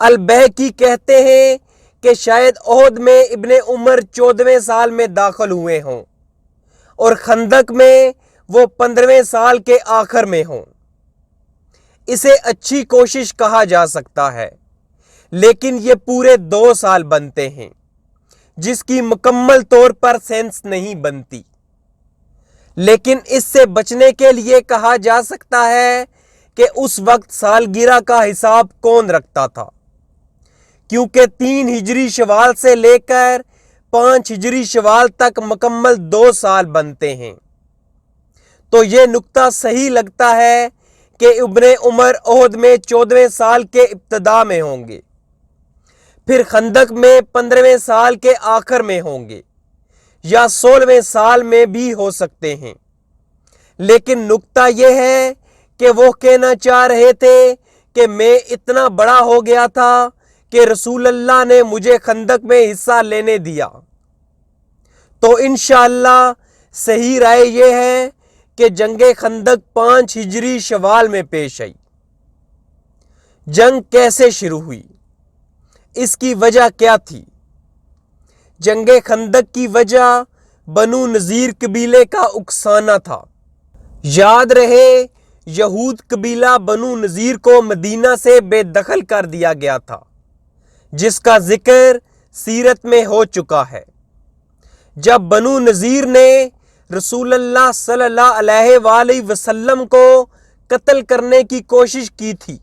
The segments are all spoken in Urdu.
البیہقی کہتے ہیں کہ شاید احد میں ابن عمر 14ویں سال میں داخل ہوئے ہوں اور خندق میں وہ 15ویں سال کے آخر میں ہوں۔ اسے اچھی کوشش کہا جا سکتا ہے، لیکن یہ پورے 2 سال بنتے ہیں، جس کی مکمل طور پر سینس نہیں بنتی۔ لیکن اس سے بچنے کے لیے کہا جا سکتا ہے کہ اس وقت سالگرہ کا حساب کون رکھتا تھا، کیونکہ 3 ہجری شوال سے لے کر 5 ہجری شوال تک مکمل 2 سال بنتے ہیں۔ تو یہ نقطہ صحیح لگتا ہے کہ ابن عمر احد میں 14ویں سال کے ابتدا میں ہوں گے، پھر خندق میں 15ویں سال کے آخر میں ہوں گے، یا 16ویں سال میں بھی ہو سکتے ہیں۔ لیکن نقطہ یہ ہے کہ وہ کہنا چاہ رہے تھے کہ میں اتنا بڑا ہو گیا تھا کہ رسول اللہ نے مجھے خندق میں حصہ لینے دیا۔ تو انشاءاللہ صحیح رائے یہ ہے کہ جنگ خندق 5 ہجری شوال میں پیش آئی۔ جنگ کیسے شروع ہوئی؟ اس کی وجہ کیا تھی؟ جنگ خندق کی وجہ بنو نذیر قبیلے کا اکسانا تھا۔ یاد رہے یہود قبیلہ بنو نذیر کو مدینہ سے بے دخل کر دیا گیا تھا، جس کا ذکر سیرت میں ہو چکا ہے۔ جب بنو نذیر نے رسول اللہ صلی اللہ علیہ وآلہ وسلم کو قتل کرنے کی کوشش کی تھی،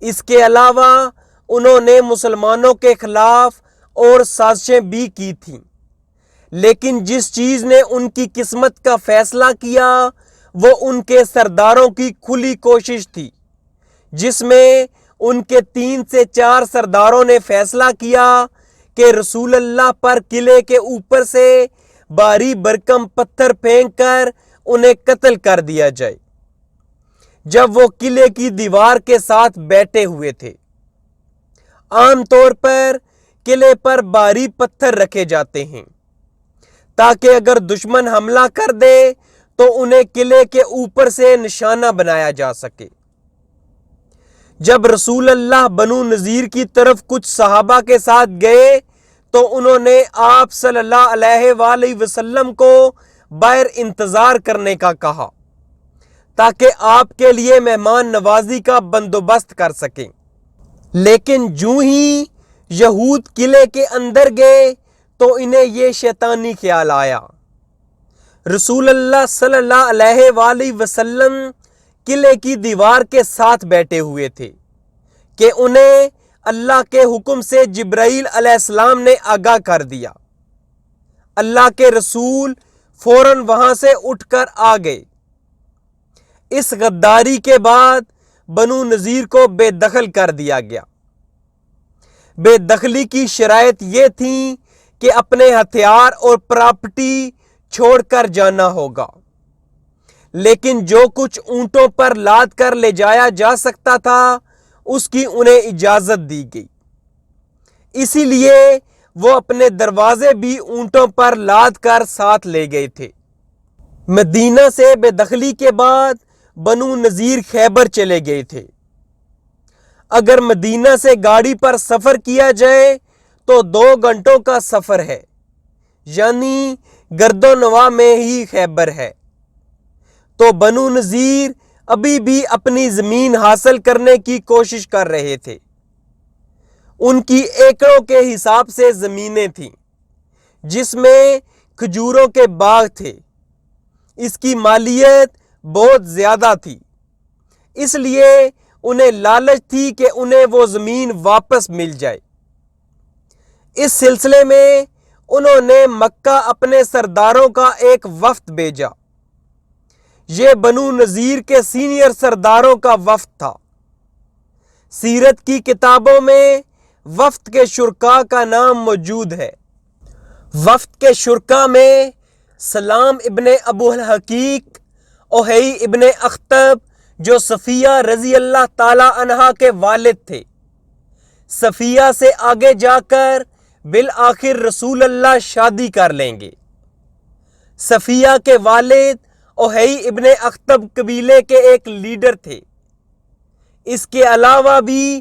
اس کے علاوہ انہوں نے مسلمانوں کے خلاف اور سازشیں بھی کی تھیں، لیکن جس چیز نے ان کی قسمت کا فیصلہ کیا وہ ان کے سرداروں کی کھلی کوشش تھی، جس میں ان کے 3 سے 4 سرداروں نے فیصلہ کیا کہ رسول اللہ پر قلعے کے اوپر سے بھاری بھرکم پتھر پھینک کر انہیں قتل کر دیا جائے، جب وہ قلعے کی دیوار کے ساتھ بیٹھے ہوئے تھے۔ عام طور پر قلعے پر بھاری پتھر رکھے جاتے ہیں تاکہ اگر دشمن حملہ کر دے تو انہیں قلعے کے اوپر سے نشانہ بنایا جا سکے۔ جب رسول اللہ بنو نذیر کی طرف کچھ صحابہ کے ساتھ گئے تو انہوں نے آپ صلی اللہ علیہ وآلہ وسلم کو باہر انتظار کرنے کا کہا تاکہ آپ کے لیے مہمان نوازی کا بندوبست کر سکیں۔ لیکن جو ہی یہود قلعے کے اندر گئے تو انہیں یہ شیطانی خیال آیا۔ رسول اللہ صلی اللہ علیہ وآلہ وسلم قلعے کی دیوار کے ساتھ بیٹھے ہوئے تھے کہ انہیں اللہ کے حکم سے جبرائیل علیہ السلام نے آگاہ کر دیا۔ اللہ کے رسول فوراً وہاں سے اٹھ کر آ گئے۔ اس غداری کے بعد بنو نذیر کو بے دخل کر دیا گیا۔ بے دخلی کی شرائط یہ تھیں کہ اپنے ہتھیار اور پراپرٹی چھوڑ کر جانا ہوگا، لیکن جو کچھ اونٹوں پر لاد کر لے جایا جا سکتا تھا اس کی انہیں اجازت دی گئی، اسی لیے وہ اپنے دروازے بھی اونٹوں پر لاد کر ساتھ لے گئے تھے۔ مدینہ سے بے دخلی کے بعد بنو نذیر خیبر چلے گئے تھے۔ اگر مدینہ سے گاڑی پر سفر کیا جائے تو 2 گھنٹوں کا سفر ہے، یعنی گرد و نواح میں ہی خیبر ہے۔ تو بنو نذیر ابھی بھی اپنی زمین حاصل کرنے کی کوشش کر رہے تھے۔ ان کی ایکڑوں کے حساب سے زمینیں تھیں، جس میں کھجوروں کے باغ تھے۔ اس کی مالیت بہت زیادہ تھی، اس لیے انہیں لالچ تھی کہ انہیں وہ زمین واپس مل جائے۔ اس سلسلے میں انہوں نے مکہ اپنے سرداروں کا ایک وفد بھیجا۔ یہ بنو نذیر کے سینئر سرداروں کا وفد تھا۔ سیرت کی کتابوں میں وفد کے شرکاء کا نام موجود ہے۔ وفد کے شرکاء میں سلام ابن ابو الحقیق، اوہئی ابن اخطب جو صفیہ رضی اللہ تعالی عنہا کے والد تھے، صفیہ سے آگے جا کر بالآخر رسول اللہ شادی کر لیں گے۔ صفیہ کے والد اوہئی ابن اخطب قبیلے کے ایک لیڈر تھے۔ اس کے علاوہ بھی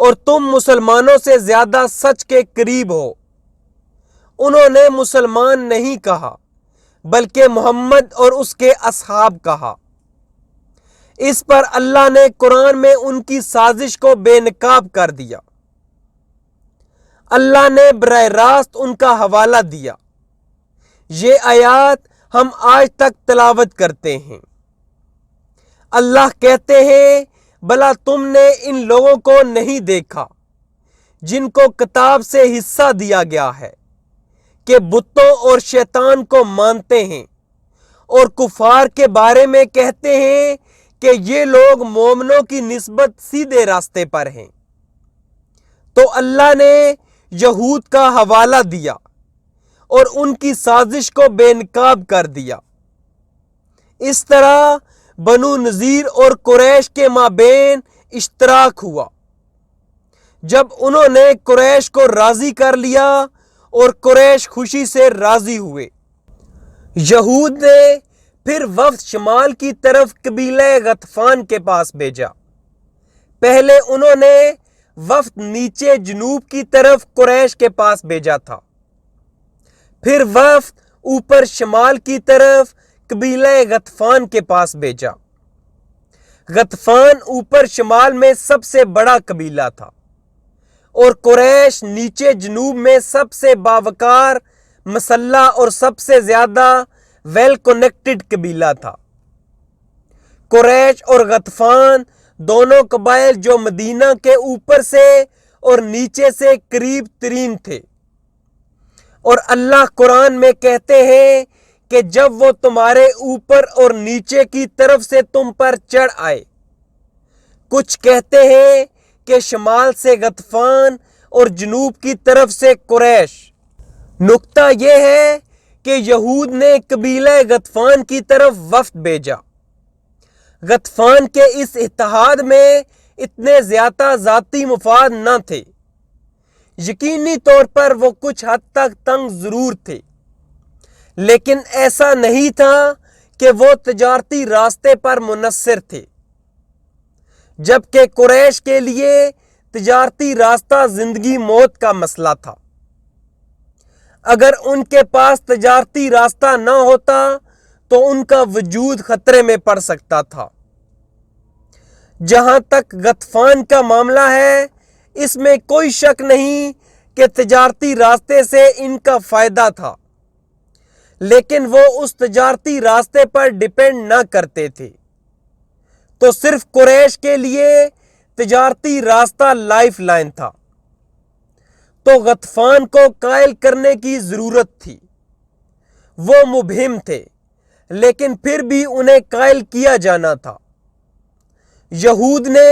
اور تم مسلمانوں سے زیادہ سچ کے قریب ہو۔ انہوں نے مسلمان نہیں کہا بلکہ محمد اور اس کے اصحاب کہا۔ اس پر اللہ نے قرآن میں ان کی سازش کو بے نقاب کر دیا۔ اللہ نے براہ راست ان کا حوالہ دیا۔ یہ آیات ہم آج تک تلاوت کرتے ہیں۔ اللہ کہتے ہیں بھلا تم نے ان لوگوں کو نہیں دیکھا جن کو کتاب سے حصہ دیا گیا ہے کہ بتوں اور شیطان کو مانتے ہیں اور کفار کے بارے میں کہتے ہیں کہ یہ لوگ مومنوں کی نسبت سیدھے راستے پر ہیں۔ تو اللہ نے یہود کا حوالہ دیا اور ان کی سازش کو بے نقاب کر دیا۔ اس طرح بنو نذیر اور قریش کے مابین اشتراک ہوا۔ جب انہوں نے قریش کو راضی کر لیا اور قریش خوشی سے راضی ہوئے، یہود نے پھر وفد شمال کی طرف قبیلہ غطفان کے پاس بھیجا۔ پہلے انہوں نے وفد نیچے جنوب کی طرف قریش کے پاس بھیجا تھا، پھر وفد اوپر شمال کی طرف قبیلہ غطفان کے پاس بھیجا۔ غطفان اوپر شمال میں سب سے بڑا قبیلہ تھا اور قریش نیچے جنوب میں سب سے باوقار، مسلح اور سب سے زیادہ ویل کنیکٹڈ قبیلہ تھا۔ قریش اور غطفان دونوں قبائل جو مدینہ کے اوپر سے اور نیچے سے قریب ترین تھے، اور اللہ قرآن میں کہتے ہیں کہ جب وہ تمہارے اوپر اور نیچے کی طرف سے تم پر چڑھ آئے، کچھ کہتے ہیں کہ شمال سے غطفان اور جنوب کی طرف سے قریش۔ نکتہ یہ ہے کہ یہود نے قبیلہ غطفان کی طرف وفد بھیجا۔ غطفان کے اس اتحاد میں اتنے زیادہ ذاتی مفاد نہ تھے۔ یقینی طور پر وہ کچھ حد تک تنگ ضرور تھے، لیکن ایسا نہیں تھا کہ وہ تجارتی راستے پر منحصر تھے، جبکہ قریش کے لیے تجارتی راستہ زندگی موت کا مسئلہ تھا۔ اگر ان کے پاس تجارتی راستہ نہ ہوتا تو ان کا وجود خطرے میں پڑ سکتا تھا۔ جہاں تک غطفان کا معاملہ ہے، اس میں کوئی شک نہیں کہ تجارتی راستے سے ان کا فائدہ تھا، لیکن وہ اس تجارتی راستے پر ڈیپینڈ نہ کرتے تھے۔ تو صرف قریش کے لیے تجارتی راستہ لائف لائن تھا، تو غطفان کو قائل کرنے کی ضرورت تھی۔ وہ مبہم تھے، لیکن پھر بھی انہیں قائل کیا جانا تھا۔ یہود نے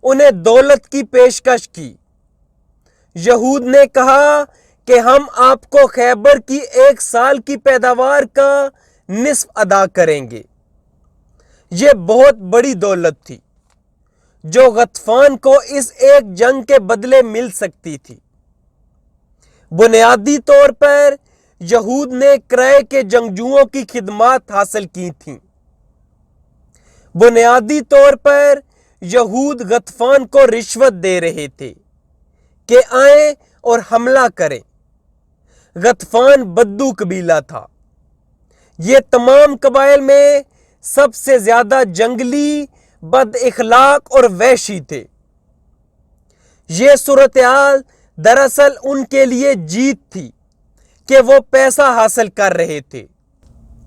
انہیں دولت کی پیشکش کی۔ یہود نے کہا کہ ہم آپ کو خیبر کی 1 سال کی پیداوار کا نصف ادا کریں گے۔ یہ بہت بڑی دولت تھی جو غطفان کو اس ایک جنگ کے بدلے مل سکتی تھی۔ بنیادی طور پر یہود نے کرائے کے جنگجوؤں کی خدمات حاصل کی تھیں۔ بنیادی طور پر یہود غطفان کو رشوت دے رہے تھے کہ آئیں اور حملہ کریں۔ غطفان بدو قبیلہ تھا۔ یہ تمام قبائل میں سب سے زیادہ جنگلی، بد اخلاق اور وحشی تھے۔ یہ صورتحال دراصل ان کے لیے جیت تھی کہ وہ پیسہ حاصل کر رہے تھے،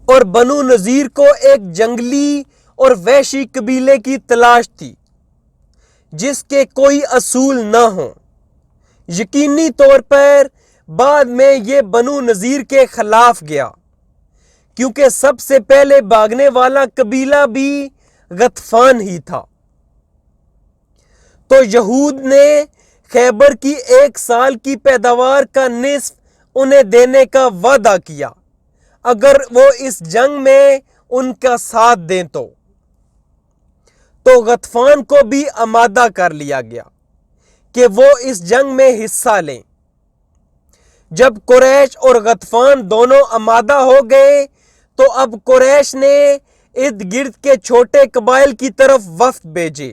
اور بنو نذیر کو ایک جنگلی اور وحشی قبیلے کی تلاش تھی جس کے کوئی اصول نہ ہوں۔ یقینی طور پر بعد میں یہ بنو نذیر کے خلاف گیا، کیونکہ سب سے پہلے بھاگنے والا قبیلہ بھی غطفان ہی تھا۔ تو یہود نے خیبر کی 1 سال کی پیداوار کا نصف انہیں دینے کا وعدہ کیا اگر وہ اس جنگ میں ان کا ساتھ دیں۔ تو غطفان کو بھی آمادہ کر لیا گیا کہ وہ اس جنگ میں حصہ لیں۔ جب قریش اور غطفان دونوں آمادہ ہو گئے تو اب قریش نے ارد گرد کے چھوٹے قبائل کی طرف وفد بھیجے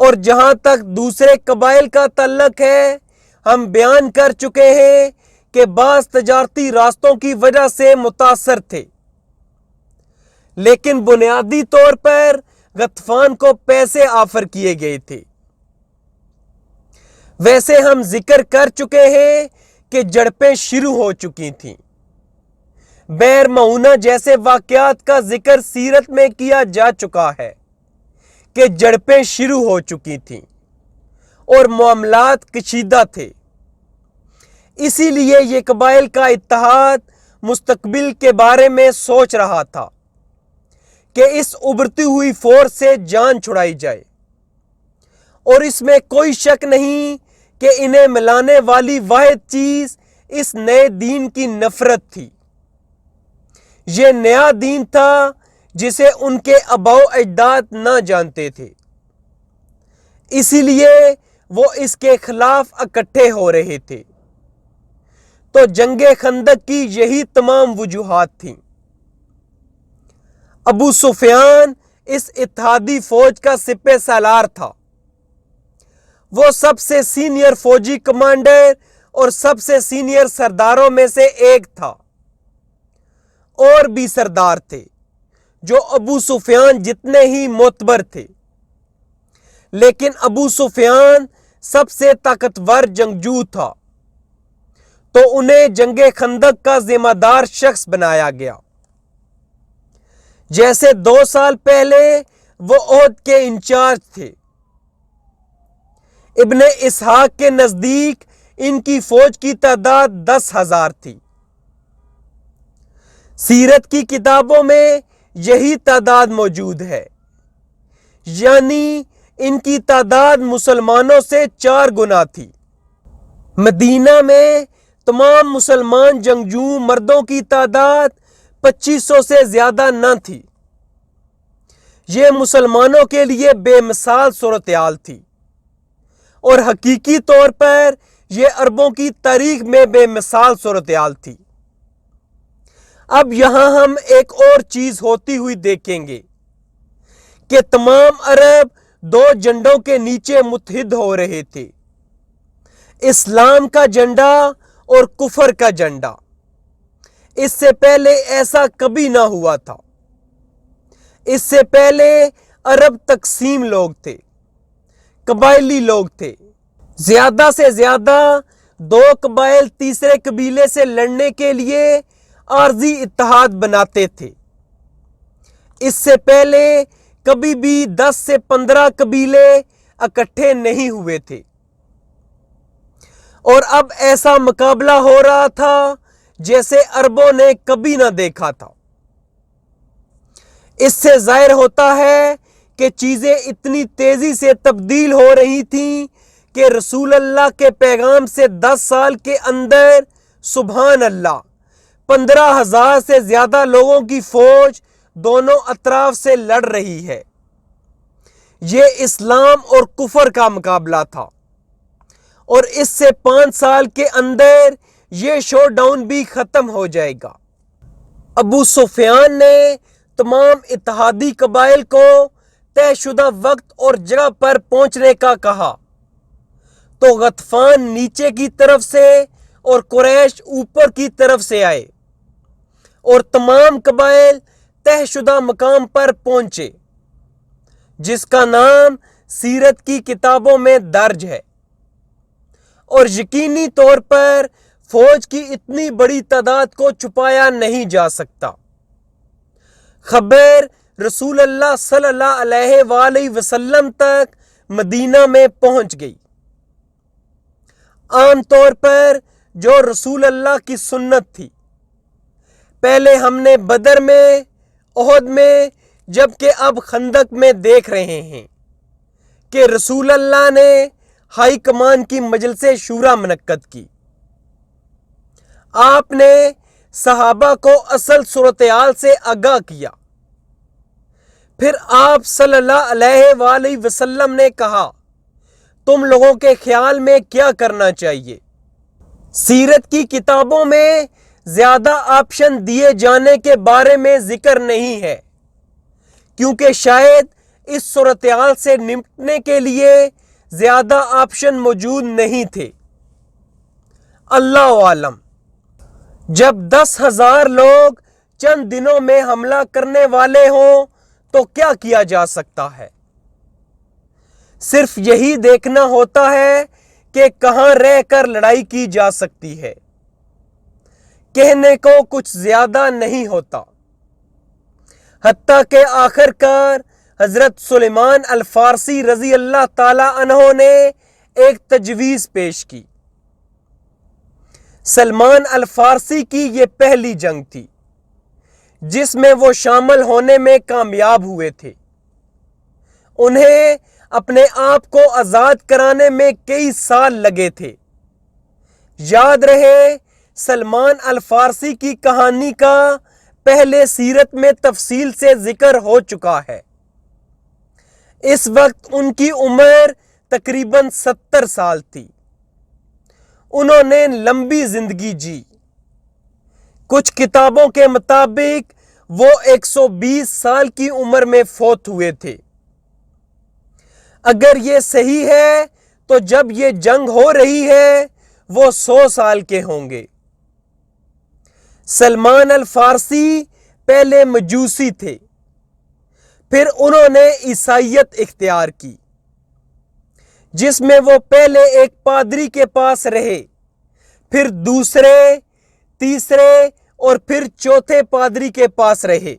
اور جہاں تک دوسرے قبائل کا تعلق ہے، ہم بیان کر چکے ہیں کہ بعض تجارتی راستوں کی وجہ سے متاثر تھے، لیکن بنیادی طور پر غطفان کو پیسے آفر کیے گئے تھے۔ ویسے ہم ذکر کر چکے ہیں کہ جھڑپیں شروع ہو چکی تھیں۔ بئر معونہ جیسے واقعات کا ذکر سیرت میں کیا جا چکا ہے کہ جھڑپیں شروع ہو چکی تھیں اور معاملات کشیدہ تھے۔ اسی لیے یہ قبائل کا اتحاد مستقبل کے بارے میں سوچ رہا تھا کہ اس ابھرتی ہوئی فورس سے جان چھڑائی جائے، اور اس میں کوئی شک نہیں کہ انہیں ملانے والی واحد چیز اس نئے دین کی نفرت تھی۔ یہ نیا دین تھا جسے ان کے آباء و اجداد نہ جانتے تھے، اسی لیے وہ اس کے خلاف اکٹھے ہو رہے تھے۔ تو جنگ خندق کی یہی تمام وجوہات تھیں۔ ابو سفیان اس اتحادی فوج کا سپہ سالار تھا۔ وہ سب سے سینئر فوجی کمانڈر اور سب سے سینئر سرداروں میں سے ایک تھا۔ اور بھی سردار تھے جو ابو سفیان جتنے ہی معتبر تھے، لیکن ابو سفیان سب سے طاقتور جنگجو تھا، تو انہیں جنگ خندق کا ذمہ دار شخص بنایا گیا۔ جیسے 2 سال پہلے وہ احد کے انچارج تھے۔ ابن اسحاق کے نزدیک ان کی فوج کی تعداد 10,000 تھی۔ سیرت کی کتابوں میں یہی تعداد موجود ہے، یعنی ان کی تعداد مسلمانوں سے 4 گنا تھی۔ مدینہ میں تمام مسلمان جنگجو مردوں کی تعداد 2500 سے زیادہ نہ تھی۔ یہ مسلمانوں کے لیے بے مثال صورتحال تھی، اور حقیقی طور پر یہ عربوں کی تاریخ میں بے مثال صورتحال تھی۔ اب یہاں ہم ایک اور چیز ہوتی ہوئی دیکھیں گے کہ تمام عرب 2 جھنڈوں کے نیچے متحد ہو رہے تھے، اسلام کا جھنڈا اور کفر کا جھنڈا۔ اس سے پہلے ایسا کبھی نہ ہوا تھا۔ اس سے پہلے عرب تقسیم لوگ تھے، قبائلی لوگ تھے۔ زیادہ سے زیادہ 2 قبائل تیسرے قبیلے سے لڑنے کے لیے عارضی اتحاد بناتے تھے۔ اس سے پہلے کبھی بھی 10 سے 15 قبیلے اکٹھے نہیں ہوئے تھے، اور اب ایسا مقابلہ ہو رہا تھا جیسے عربوں نے کبھی نہ دیکھا تھا۔ اس سے ظاہر ہوتا ہے کہ چیزیں اتنی تیزی سے تبدیل ہو رہی تھیں کہ رسول اللہ کے پیغام سے 10 سال کے اندر سبحان اللہ 15,000 سے زیادہ لوگوں کی فوج دونوں اطراف سے لڑ رہی ہے۔ یہ اسلام اور کفر کا مقابلہ تھا، اور اس سے 5 سال کے اندر یہ شو ڈاؤن بھی ختم ہو جائے گا۔ ابو سفیان نے تمام اتحادی قبائل کو طے شدہ وقت اور جگہ پر پہنچنے کا کہا، تو غطفان نیچے کی طرف سے اور قریش اوپر کی طرف سے آئے، اور تمام قبائل طے شدہ مقام پر پہنچے، جس کا نام سیرت کی کتابوں میں درج ہے۔ اور یقینی طور پر فوج کی اتنی بڑی تعداد کو چھپایا نہیں جا سکتا۔ خبر رسول اللہ صلی اللہ علیہ وآلہ وسلم تک مدینہ میں پہنچ گئی۔ عام طور پر جو رسول اللہ کی سنت تھی، پہلے ہم نے بدر میں، احد میں، جبکہ اب خندق میں دیکھ رہے ہیں کہ رسول اللہ نے ہائی کمان کی مجلس شورا منعقد کی۔ آپ نے صحابہ کو اصل صورتحال سے آگاہ کیا۔ پھر آپ صلی اللہ علیہ وآلہ وسلم نے کہا، تم لوگوں کے خیال میں کیا کرنا چاہیے؟ سیرت کی کتابوں میں زیادہ آپشن دیے جانے کے بارے میں ذکر نہیں ہے، کیونکہ شاید اس صورتحال سے نمٹنے کے لیے زیادہ آپشن موجود نہیں تھے۔ اللہ عالم، جب 10,000 لوگ چند دنوں میں حملہ کرنے والے ہوں تو کیا کیا جا سکتا ہے؟ صرف یہی دیکھنا ہوتا ہے کہ کہاں رہ کر لڑائی کی جا سکتی ہے۔ کہنے کو کچھ زیادہ نہیں ہوتا، حتیٰ کہ آخر کار حضرت سلیمان الفارسی رضی اللہ تعالی عنہ نے ایک تجویز پیش کی۔ سلمان الفارسی کی یہ پہلی جنگ تھی جس میں وہ شامل ہونے میں کامیاب ہوئے تھے۔ انہیں اپنے آپ کو آزاد کرانے میں کئی سال لگے تھے۔ یاد رہے، سلمان الفارسی کی کہانی کا پہلے سیرت میں تفصیل سے ذکر ہو چکا ہے۔ اس وقت ان کی عمر تقریباً 70 سال تھی۔ انہوں نے لمبی زندگی جی۔ کچھ کتابوں کے مطابق وہ 120 سال کی عمر میں فوت ہوئے تھے۔ اگر یہ صحیح ہے تو جب یہ جنگ ہو رہی ہے وہ 100 سال کے ہوں گے۔ سلمان الفارسی پہلے مجوسی تھے، پھر انہوں نے عیسائیت اختیار کی، جس میں وہ پہلے ایک پادری کے پاس رہے، پھر دوسرے، تیسرے اور پھر چوتھے پادری کے پاس رہے۔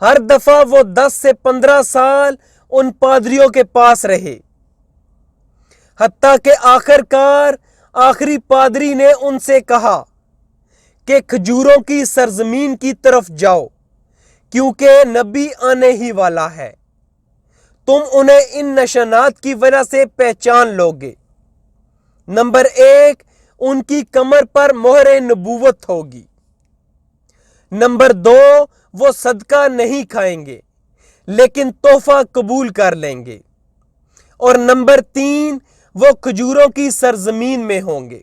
ہر دفعہ وہ 10 سے 15 سال ان پادریوں کے پاس رہے، حتیٰ کہ آخر کار آخری پادری نے ان سے کہا کہ کھجوروں کی سرزمین کی طرف جاؤ، کیونکہ نبی آنے ہی والا ہے، تم انہیں ان نشانات کی وجہ سے پہچان لوگے۔ نمبر 1، ان کی کمر پر مہر نبوت ہوگی۔ نمبر 2، وہ صدقہ نہیں کھائیں گے لیکن تحفہ قبول کر لیں گے۔ اور نمبر 3، وہ کھجوروں کی سرزمین میں ہوں گے۔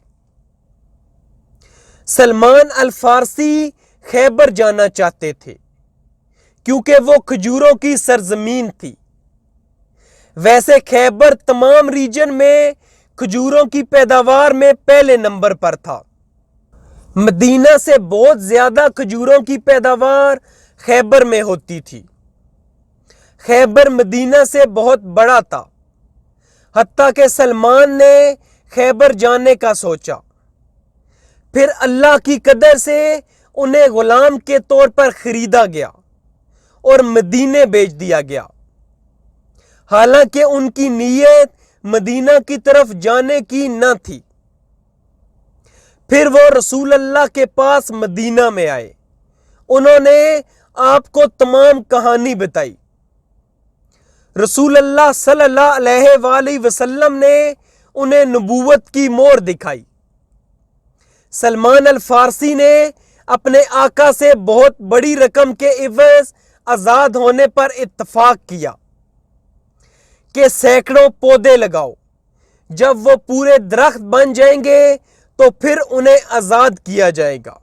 سلمان الفارسی خیبر جانا چاہتے تھے کیونکہ وہ کھجوروں کی سرزمین تھی۔ ویسے خیبر تمام ریجن میں کھجوروں کی پیداوار میں پہلے نمبر پر تھا۔ مدینہ سے بہت زیادہ کھجوروں کی پیداوار خیبر میں ہوتی تھی۔ خیبر مدینہ سے بہت بڑا تھا، حتیٰ کہ سلمان نے خیبر جانے کا سوچا۔ پھر اللہ کی قدر سے انہیں غلام کے طور پر خریدا گیا اور مدینے بھیج دیا گیا، حالانکہ ان کی نیت مدینہ کی طرف جانے کی نہ تھی۔ پھر وہ رسول اللہ کے پاس مدینہ میں آئے۔ انہوں نے آپ کو تمام کہانی بتائی۔ رسول اللہ صلی اللہ علیہ وآلہ وسلم نے انہیں نبوت کی مہر دکھائی۔ سلمان الفارسی نے اپنے آقا سے بہت بڑی رقم کے عوض آزاد ہونے پر اتفاق کیا کہ سینکڑوں پودے لگاؤ، جب وہ پورے درخت بن جائیں گے تو پھر انہیں آزاد کیا جائے گا۔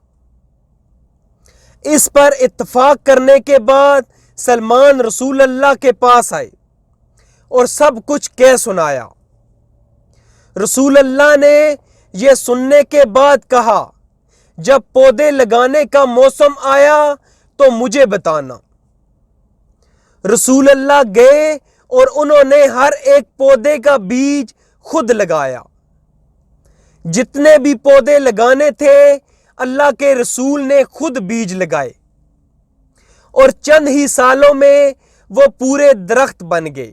اس پر اتفاق کرنے کے بعد سلمان رسول اللہ کے پاس آئے اور سب کچھ کہہ سنایا۔ رسول اللہ نے یہ سننے کے بعد کہا، جب پودے لگانے کا موسم آیا تو مجھے بتانا۔ رسول اللہ گئے اور انہوں نے ہر ایک پودے کا بیج خود لگایا۔ جتنے بھی پودے لگانے تھے اللہ کے رسول نے خود بیج لگائے، اور چند ہی سالوں میں وہ پورے درخت بن گئے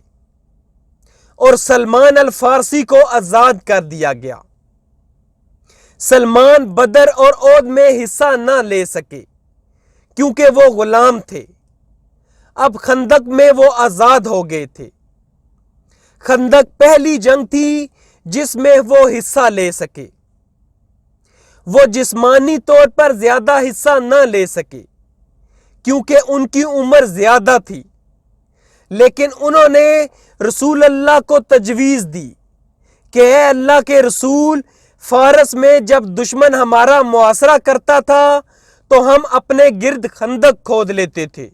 اور سلمان الفارسی کو آزاد کر دیا گیا۔ سلمان بدر اور احد میں حصہ نہ لے سکے کیونکہ وہ غلام تھے۔ اب خندق میں وہ آزاد ہو گئے تھے۔ خندق پہلی جنگ تھی جس میں وہ حصہ لے سکے۔ وہ جسمانی طور پر زیادہ حصہ نہ لے سکے کیونکہ ان کی عمر زیادہ تھی، لیکن انہوں نے رسول اللہ کو تجویز دی کہ اے اللہ کے رسول، فارس میں جب دشمن ہمارا محاصرہ کرتا تھا تو ہم اپنے گرد خندق کھود لیتے تھے۔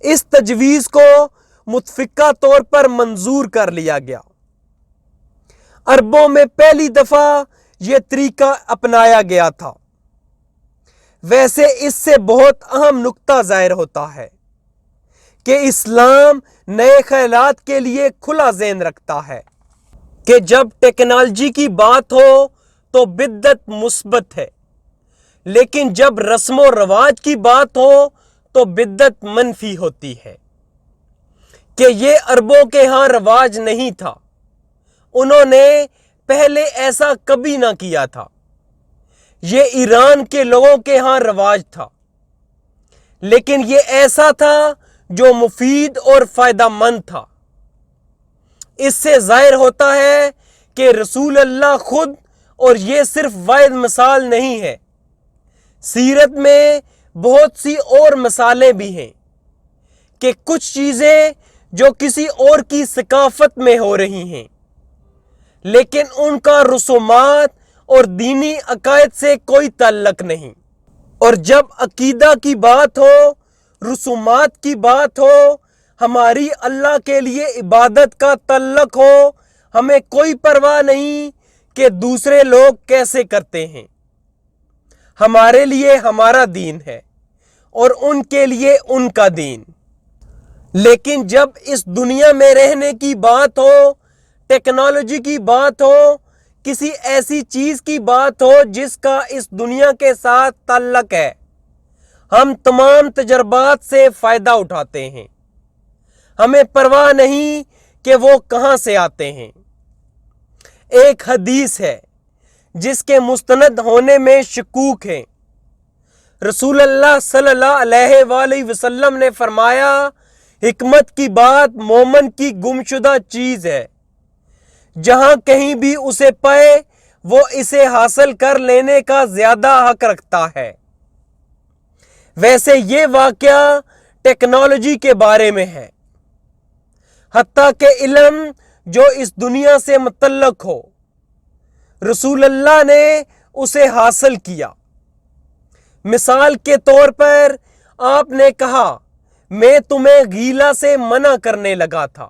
اس تجویز کو متفقہ طور پر منظور کر لیا گیا۔ عربوں میں پہلی دفعہ یہ طریقہ اپنایا گیا تھا۔ ویسے اس سے بہت اہم نکتہ ظاہر ہوتا ہے کہ اسلام نئے خیالات کے لیے کھلا ذہن رکھتا ہے کہ جب ٹیکنالوجی کی بات ہو تو بدعت مثبت ہے، لیکن جب رسم و رواج کی بات ہو تو بدعت منفی ہوتی ہے۔ کہ یہ عربوں کے ہاں رواج نہیں تھا، انہوں نے پہلے ایسا کبھی نہ کیا تھا۔ یہ ایران کے لوگوں کے ہاں رواج تھا، لیکن یہ ایسا تھا جو مفید اور فائدہ مند تھا۔ اس سے ظاہر ہوتا ہے کہ رسول اللہ خود، اور یہ صرف واحد مثال نہیں ہے، سیرت میں بہت سی اور مثالیں بھی ہیں کہ کچھ چیزیں جو کسی اور کی ثقافت میں ہو رہی ہیں، لیکن ان کا رسومات اور دینی عقائد سے کوئی تعلق نہیں۔ اور جب عقیدہ کی بات ہو، رسومات کی بات ہو، ہماری اللہ کے لیے عبادت کا تعلق ہو، ہمیں کوئی پرواہ نہیں کہ دوسرے لوگ کیسے کرتے ہیں۔ ہمارے لیے ہمارا دین ہے اور ان کے لیے ان کا دین۔ لیکن جب اس دنیا میں رہنے کی بات ہو، ٹیکنالوجی کی بات ہو، کسی ایسی چیز کی بات ہو جس کا اس دنیا کے ساتھ تعلق ہے، ہم تمام تجربات سے فائدہ اٹھاتے ہیں۔ ہمیں پرواہ نہیں کہ وہ کہاں سے آتے ہیں۔ ایک حدیث ہے جس کے مستند ہونے میں شکوک ہے۔ رسول اللہ صلی اللہ علیہ وآلہ وسلم نے فرمایا، حکمت کی بات مومن کی گمشدہ چیز ہے، جہاں کہیں بھی اسے پائے وہ اسے حاصل کر لینے کا زیادہ حق رکھتا ہے۔ ویسے یہ واقعہ ٹیکنالوجی کے بارے میں ہے، حتیٰ کہ علم جو اس دنیا سے متعلق ہو، رسول اللہ نے اسے حاصل کیا۔ مثال کے طور پر آپ نے کہا، میں تمہیں غیلہ سے منع کرنے لگا تھا۔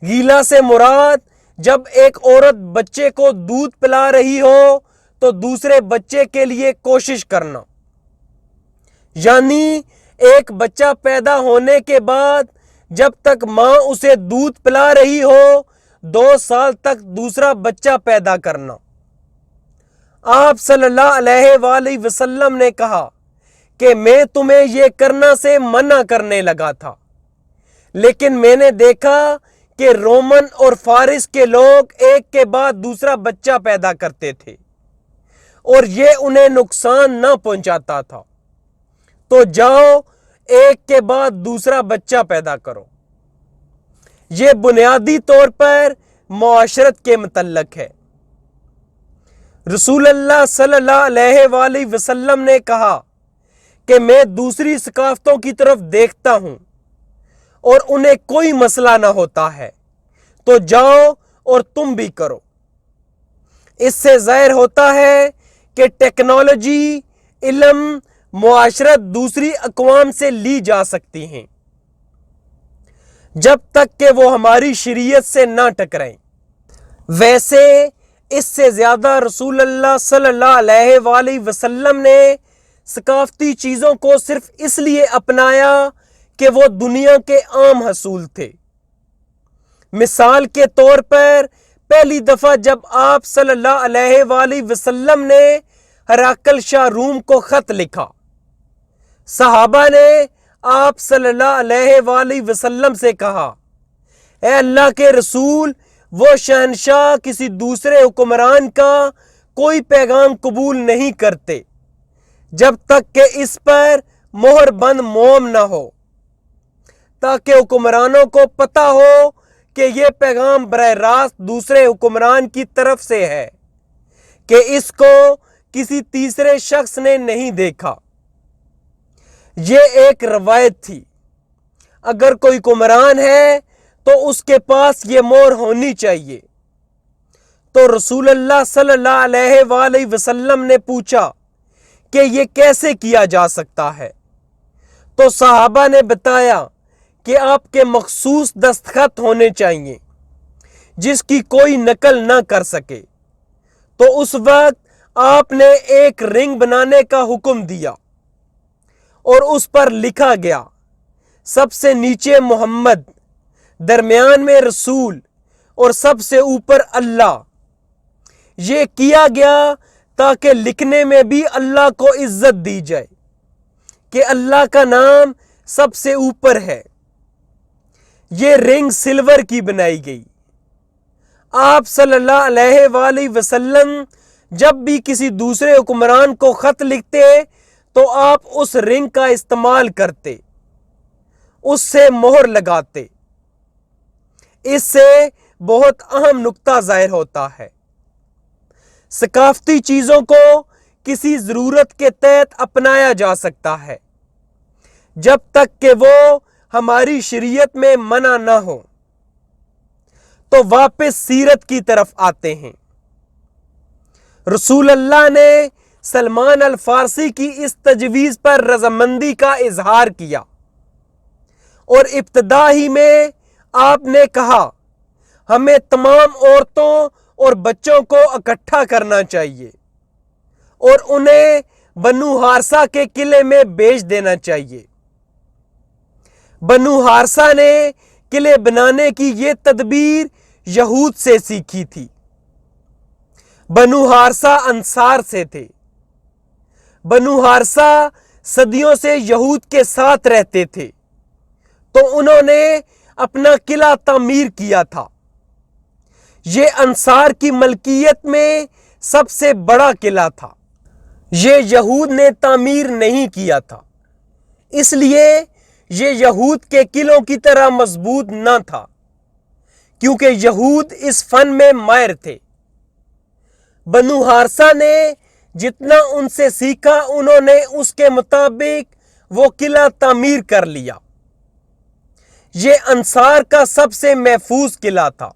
غیلہ سے مراد جب ایک عورت بچے کو دودھ پلا رہی ہو تو دوسرے بچے کے لیے کوشش کرنا، یعنی ایک بچہ پیدا ہونے کے بعد جب تک ماں اسے دودھ پلا رہی ہو 2 سال تک دوسرا بچہ پیدا کرنا۔ آپ صلی اللہ علیہ وآلہ وسلم نے کہا کہ میں تمہیں یہ کرنا سے منع کرنے لگا تھا، لیکن میں نے دیکھا کہ رومن اور فارس کے لوگ ایک کے بعد دوسرا بچہ پیدا کرتے تھے اور یہ انہیں نقصان نہ پہنچاتا تھا، تو جاؤ ایک کے بعد دوسرا بچہ پیدا کرو۔ یہ بنیادی طور پر معاشرت کے متعلق ہے۔ رسول اللہ صلی اللہ علیہ وآلہ وسلم نے کہا کہ میں دوسری ثقافتوں کی طرف دیکھتا ہوں اور انہیں کوئی مسئلہ نہ ہوتا ہے، تو جاؤ اور تم بھی کرو۔ اس سے ظاہر ہوتا ہے کہ ٹیکنالوجی، علم، معاشرت دوسری اقوام سے لی جا سکتی ہیں، جب تک کہ وہ ہماری شریعت سے نہ ٹکرائیں۔ ویسے اس سے زیادہ رسول اللہ صلی اللہ علیہ وآلہ وسلم نے ثقافتی چیزوں کو صرف اس لیے اپنایا کہ وہ دنیا کے عام حصول تھے۔ مثال کے طور پر پہلی دفعہ جب آپ صلی اللہ علیہ وآلہ وسلم نے ہرقل شاہ روم کو خط لکھا، صحابہ نے آپ صلی اللہ علیہ وآلہ وسلم سے کہا، اے اللہ کے رسول، وہ شہنشاہ کسی دوسرے حکمران کا کوئی پیغام قبول نہیں کرتے جب تک کہ اس پر مہر بند موم نہ ہو، تاکہ حکمرانوں کو پتہ ہو کہ یہ پیغام براہ راست دوسرے حکمران کی طرف سے ہے، کہ اس کو کسی تیسرے شخص نے نہیں دیکھا۔ یہ ایک روایت تھی، اگر کوئی حکمران ہے تو اس کے پاس یہ مہر ہونی چاہیے۔ تو رسول اللہ صلی اللہ علیہ وآلہ وسلم نے پوچھا کہ یہ کیسے کیا جا سکتا ہے؟ تو صحابہ نے بتایا کہ آپ کے مخصوص دستخط ہونے چاہیے جس کی کوئی نقل نہ کر سکے۔ تو اس وقت آپ نے ایک رنگ بنانے کا حکم دیا اور اس پر لکھا گیا سب سے نیچے محمد، درمیان میں رسول اور سب سے اوپر اللہ۔ یہ کیا گیا تاکہ لکھنے میں بھی اللہ کو عزت دی جائے کہ اللہ کا نام سب سے اوپر ہے۔ یہ رنگ سلور کی بنائی گئی۔ آپ صلی اللہ علیہ وآلہ وسلم جب بھی کسی دوسرے حکمران کو خط لکھتے تو آپ اس رنگ کا استعمال کرتے، اس سے مہر لگاتے۔ اس سے بہت اہم نقطہ ظاہر ہوتا ہے۔ ثقافتی چیزوں کو کسی ضرورت کے تحت اپنایا جا سکتا ہے جب تک کہ وہ ہماری شریعت میں منع نہ ہو۔ تو واپس سیرت کی طرف آتے ہیں۔ رسول اللہ نے سلمان الفارسی کی اس تجویز پر رضامندی کا اظہار کیا اور ابتدا ہی میں آپ نے کہا ہمیں تمام عورتوں اور بچوں کو اکٹھا کرنا چاہیے اور انہیں بنو حارثہ کے قلعے میں بھیج دینا چاہیے۔ بنو حارثہ نے قلعے بنانے کی یہ تدبیر یہود سے سیکھی تھی۔ بنو حارثہ انصار سے تھے۔ بنو حارثہ صدیوں سے یہود کے ساتھ رہتے تھے، تو انہوں نے اپنا قلعہ تعمیر کیا تھا۔ یہ انصار کی ملکیت میں سب سے بڑا قلعہ تھا۔ یہ یہود نے تعمیر نہیں کیا تھا، اس لیے یہ یہود کے قلعوں کی طرح مضبوط نہ تھا، کیونکہ یہود اس فن میں ماہر تھے۔ بنو حارثہ نے جتنا ان سے سیکھا انہوں نے اس کے مطابق وہ قلعہ تعمیر کر لیا۔ یہ انصار کا سب سے محفوظ قلعہ تھا۔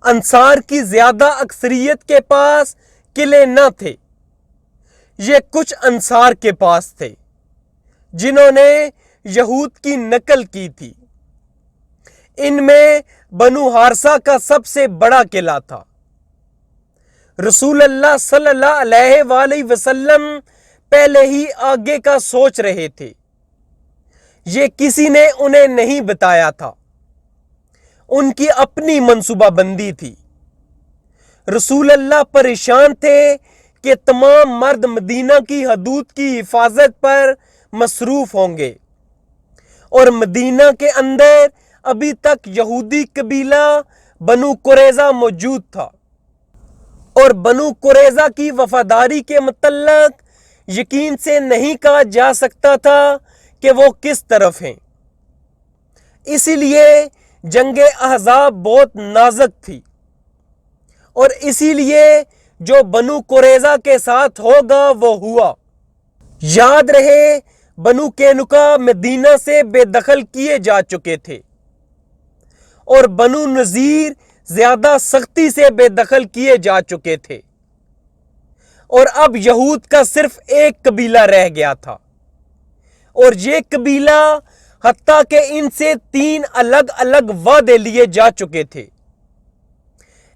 انصار کی زیادہ اکثریت کے پاس قلعے نہ تھے۔ یہ کچھ انصار کے پاس تھے جنہوں نے یہود کی نقل کی تھی۔ ان میں بنو حارثہ کا سب سے بڑا قلعہ تھا۔ رسول اللہ صلی اللہ علیہ وآلہ وسلم پہلے ہی آگے کا سوچ رہے تھے۔ یہ کسی نے انہیں نہیں بتایا تھا، ان کی اپنی منصوبہ بندی تھی۔ رسول اللہ پریشان تھے کہ تمام مرد مدینہ کی حدود کی حفاظت پر مصروف ہوں گے اور مدینہ کے اندر ابھی تک یہودی قبیلہ بنو قریظہ موجود تھا، اور بنو قریظہ کی وفاداری کے متعلق یقین سے نہیں کہا جا سکتا تھا کہ وہ کس طرف ہیں۔ اسی لیے جنگ احزاب بہت نازک تھی، اور اسی لیے جو بنو قریظہ کے ساتھ ہوگا وہ ہوا۔ یاد رہے بنو قینقاع مدینہ سے بے دخل کیے جا چکے تھے، اور بنو نذیر زیادہ سختی سے بے دخل کیے جا چکے تھے، اور اب یہود کا صرف ایک قبیلہ رہ گیا تھا، اور یہ قبیلہ حتیٰ کہ ان سے 3 الگ الگ وعدے لیے جا چکے تھے۔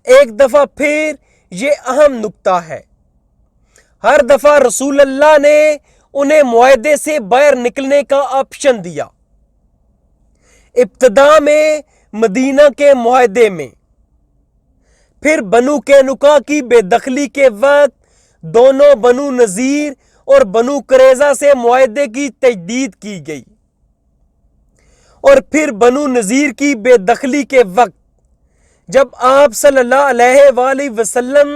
ایک دفعہ پھر یہ اہم نکتہ ہے، ہر دفعہ رسول اللہ نے انہیں معاہدے سے باہر نکلنے کا آپشن دیا۔ ابتدا میں مدینہ کے معاہدے میں، پھر بنو قینقاع کی بے دخلی کے وقت دونوں بنو نذیر اور بنو قریظہ سے معاہدے کی تجدید کی گئی، اور پھر بنو نذیر کی بے دخلی کے وقت جب آپ صلی اللہ علیہ وآلہ وسلم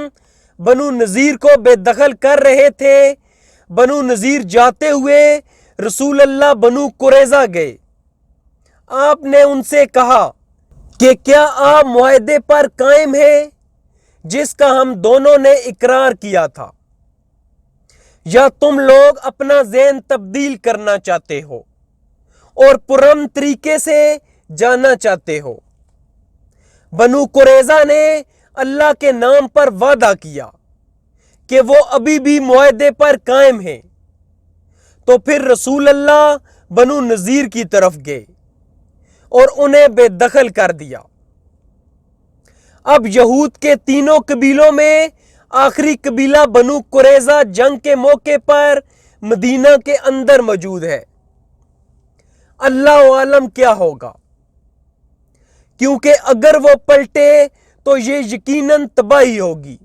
بنو نذیر کو بے دخل کر رہے تھے، بنو نذیر جاتے ہوئے رسول اللہ بنو قریظہ گئے۔ آپ نے ان سے کہا کہ کیا آپ معاہدے پر قائم ہیں جس کا ہم دونوں نے اقرار کیا تھا، یا تم لوگ اپنا ذہن تبدیل کرنا چاہتے ہو اور پرامن طریقے سے جانا چاہتے ہو؟ بنو قریظہ نے اللہ کے نام پر وعدہ کیا کہ وہ ابھی بھی معاہدے پر قائم ہیں، تو پھر رسول اللہ بنو نذیر کی طرف گئے اور انہیں بے دخل کر دیا۔ اب یہود کے تینوں قبیلوں میں آخری قبیلہ بنو قریظہ جنگ کے موقع پر مدینہ کے اندر موجود ہے۔ اللہ عالم کیا ہوگا، کیونکہ اگر وہ پلٹے تو یہ یقیناً تباہی ہوگی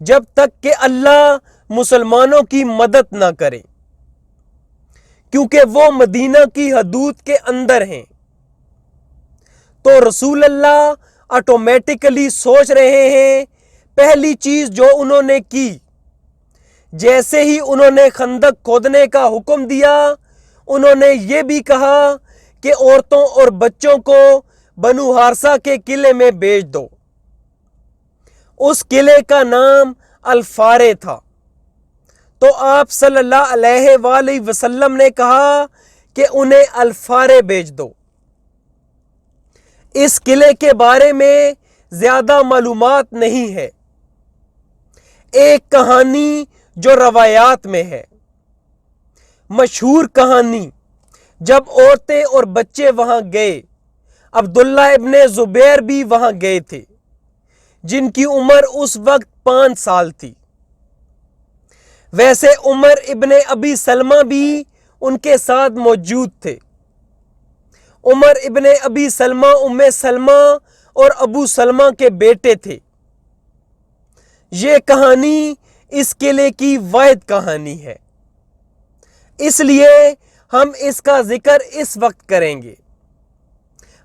جب تک کہ اللہ مسلمانوں کی مدد نہ کرے، کیونکہ وہ مدینہ کی حدود کے اندر ہیں۔ تو رسول اللہ آٹومیٹکلی سوچ رہے ہیں پہلی چیز جو انہوں نے کی، جیسے ہی انہوں نے خندق کھودنے کا حکم دیا، انہوں نے یہ بھی کہا کہ عورتوں اور بچوں کو بنو حارثہ کے قلعے میں بھیج دو۔ اس قلعے کا نام الفارے تھا۔ تو آپ صلی اللہ علیہ وآلہ وسلم نے کہا کہ انہیں الفارے بھیج دو۔ اس قلعے کے بارے میں زیادہ معلومات نہیں ہے۔ ایک کہانی جو روایات میں ہے، مشہور کہانی، جب عورتیں اور بچے وہاں گئے، عبداللہ ابن زبیر بھی وہاں گئے تھے، جن کی عمر اس وقت 5 سال تھی۔ ویسے عمر ابن ابی سلمہ بھی ان کے ساتھ موجود تھے۔ عمر ابن ابی سلمہ ام سلمہ اور ابو سلمہ کے بیٹے تھے۔ یہ کہانی اس قلعے کی واحد کہانی ہے، اس لیے ہم اس کا ذکر اس وقت کریں گے،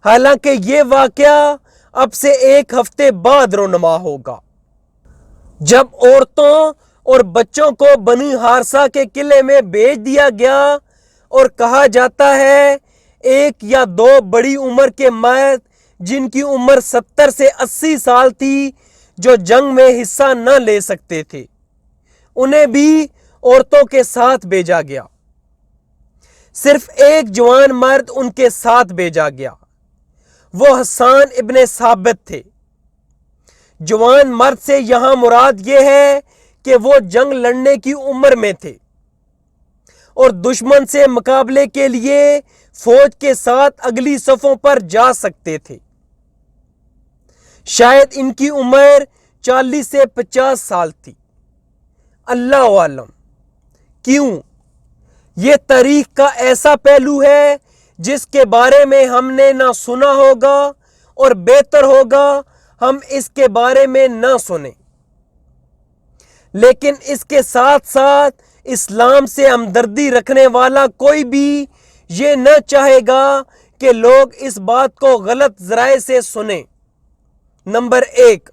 حالانکہ یہ واقعہ اب سے 1 ہفتے بعد رونما ہوگا، جب عورتوں اور بچوں کو بنو حارثہ کے قلعے میں بھیج دیا گیا اور کہا جاتا ہے 1 یا 2 بڑی عمر کے مرد جن کی عمر 70 سے 80 سال تھی، جو جنگ میں حصہ نہ لے سکتے تھے، انہیں بھی عورتوں کے ساتھ بھیجا گیا۔ صرف 1 جوان مرد ان کے ساتھ بھیجا گیا، وہ حسان ابن ثابت تھے۔ جوان مرد سے یہاں مراد یہ ہے کہ وہ جنگ لڑنے کی عمر میں تھے اور دشمن سے مقابلے کے لیے فوج کے ساتھ اگلی صفوں پر جا سکتے تھے۔ شاید ان کی عمر 40 سے 50 سال تھی، اللہ عالم۔ کیوں؟ یہ تاریخ کا ایسا پہلو ہے جس کے بارے میں ہم نے نہ سنا ہوگا، اور بہتر ہوگا ہم اس کے بارے میں نہ سنیں۔ لیکن اس کے ساتھ ساتھ اسلام سے ہمدردی رکھنے والا کوئی بھی یہ نہ چاہے گا کہ لوگ اس بات کو غلط ذرائع سے سنیں، نمبر 1۔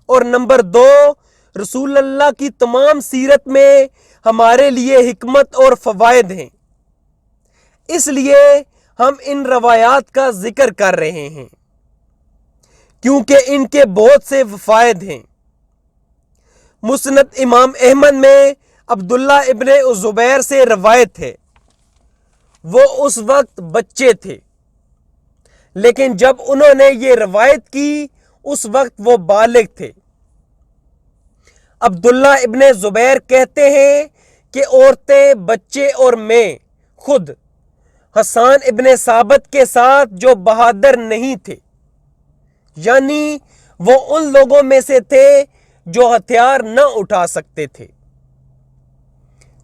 اور نمبر 2، رسول اللہ کی تمام سیرت میں ہمارے لیے حکمت اور فوائد ہیں، اس لیے ہم ان روایات کا ذکر کر رہے ہیں کیونکہ ان کے بہت سے فوائد ہیں۔ مسند امام احمد میں عبداللہ ابن زبیر سے روایت ہے، وہ اس وقت بچے تھے، لیکن جب انہوں نے یہ روایت کی اس وقت وہ بالغ تھے۔ عبداللہ ابن زبیر کہتے ہیں کہ عورتیں، بچے اور میں خود حسان ابن ثابت کے ساتھ جو بہادر نہیں تھے، یعنی وہ ان لوگوں میں سے تھے جو ہتھیار نہ اٹھا سکتے تھے۔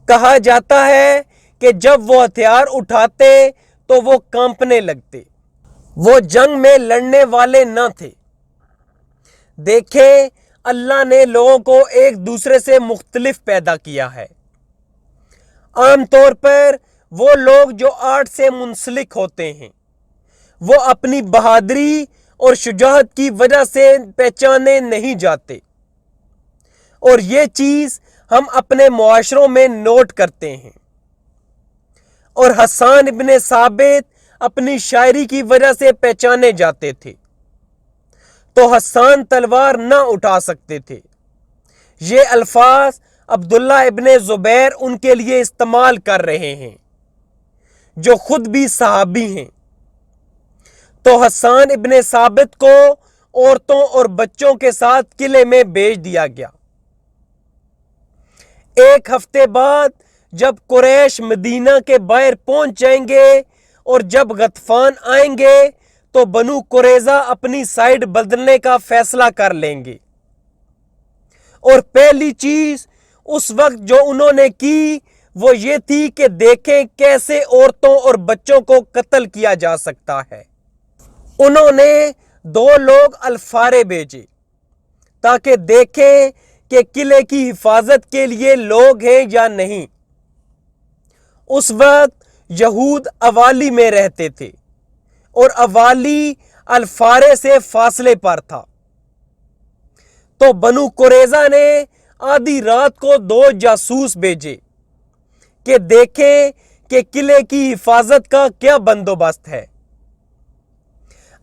کہا جاتا ہے کہ جب وہ ہتھیار اٹھاتے تو وہ کانپنے لگتے، وہ جنگ میں لڑنے والے نہ تھے۔ دیکھیں، اللہ نے لوگوں کو ایک دوسرے سے مختلف پیدا کیا ہے۔ عام طور پر وہ لوگ جو آرٹ سے منسلک ہوتے ہیں، وہ اپنی بہادری اور شجاعت کی وجہ سے پہچانے نہیں جاتے، اور یہ چیز ہم اپنے معاشروں میں نوٹ کرتے ہیں۔ اور حسان ابن ثابت اپنی شاعری کی وجہ سے پہچانے جاتے تھے، تو حسان تلوار نہ اٹھا سکتے تھے۔ یہ الفاظ عبداللہ ابن زبیر ان کے لیے استعمال کر رہے ہیں جو خود بھی صحابی ہیں۔ تو حسان ابن ثابت کو عورتوں اور بچوں کے ساتھ قلعے میں بھیج دیا گیا۔ 1 ہفتے بعد جب قریش مدینہ کے باہر پہنچ جائیں گے اور جب غطفان آئیں گے تو بنو قریظہ اپنی سائیڈ بدلنے کا فیصلہ کر لیں گے۔ اور پہلی چیز اس وقت جو انہوں نے کی وہ یہ تھی کہ دیکھیں کیسے عورتوں اور بچوں کو قتل کیا جا سکتا ہے۔ انہوں نے 2 لوگ الفارے بھیجے تاکہ دیکھیں کہ قلعے کی حفاظت کے لیے لوگ ہیں یا نہیں۔ اس وقت یہود اوالی میں رہتے تھے اور اوالی الفارے سے فاصلے پر تھا، تو بنو قریظہ نے آدھی رات کو 2 جاسوس بھیجے کہ دیکھیں کہ قلعے کی حفاظت کا کیا بندوبست ہے۔